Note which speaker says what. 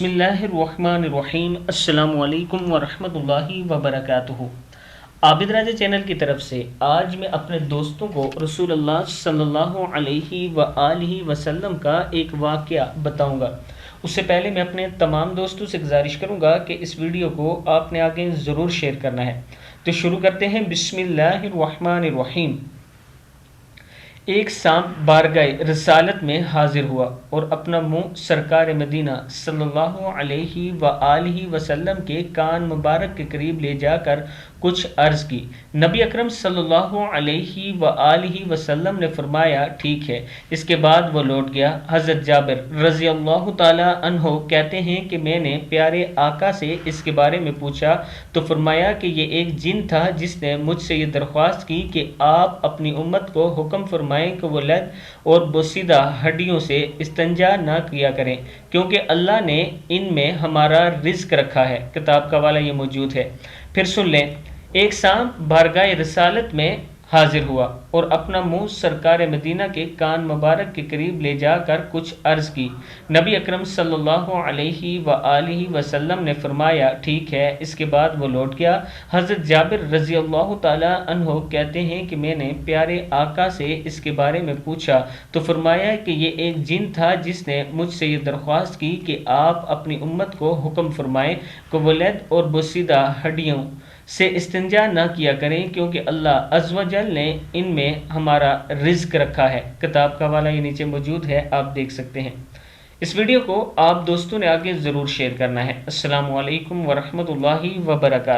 Speaker 1: بسم اللہ الرحمن الرحیم۔ السلام علیکم ورحمۃ اللہ وبرکاتہ۔ عابد راجہ چینل کی طرف سے آج میں اپنے دوستوں کو رسول اللہ صلی اللہ علیہ وآلہ وسلم کا ایک واقعہ بتاؤں گا۔ اس سے پہلے میں اپنے تمام دوستوں سے گزارش کروں گا کہ اس ویڈیو کو آپ نے آگے ضرور شیئر کرنا ہے۔ تو شروع کرتے ہیں۔ بسم اللہ الرحمن الرحیم۔ ایک سانپ بارگاہ رسالت میں حاضر ہوا اور اپنا منہ سرکار مدینہ صلی اللہ علیہ وآلہ وسلم کے کان مبارک کے قریب لے جا کر کچھ عرض کی۔ نبی اکرم صلی اللہ علیہ وآلہ وسلم نے فرمایا ٹھیک ہے۔ اس کے بعد وہ لوٹ گیا۔ حضرت جابر رضی اللہ تعالی عنہ کہتے ہیں کہ میں نے پیارے آقا سے اس کے بارے میں پوچھا تو فرمایا کہ یہ ایک جن تھا جس نے مجھ سے یہ درخواست کی کہ آپ اپنی امت کو حکم فرمائیں کہ وہ لد اور بوسیدہ ہڈیوں سے استنجا نہ کیا کریں کیونکہ اللہ نے ان میں ہمارا رزق رکھا ہے۔ کتاب کا حوالہ یہ موجود ہے۔ پھر سن لیں۔ ایک سانپ بارگاہ رسالت میں حاضر ہوا اور اپنا منہ سرکار مدینہ کے کان مبارک کے قریب لے جا کر کچھ عرض کی۔ نبی اکرم صلی اللہ علیہ وآلہ وسلم نے فرمایا ٹھیک ہے۔ اس کے بعد وہ لوٹ گیا۔ حضرت جابر رضی اللہ تعالی عنہ کہتے ہیں کہ میں نے پیارے آقا سے اس کے بارے میں پوچھا تو فرمایا کہ یہ ایک جن تھا جس نے مجھ سے یہ درخواست کی کہ آپ اپنی امت کو حکم فرمائیں کہ وہ لد اور بوسیدہ ہڈیوں سے استنجا نہ کیا کریں کیونکہ اللہ عز و جل نے ان میں ہمارا رزق رکھا ہے۔ کتاب کا حوالہ یہ نیچے موجود ہے، آپ دیکھ سکتے ہیں۔ اس ویڈیو کو آپ دوستوں نے آگے ضرور شیئر کرنا ہے۔ السلام علیکم ورحمۃ اللہ وبرکاتہ۔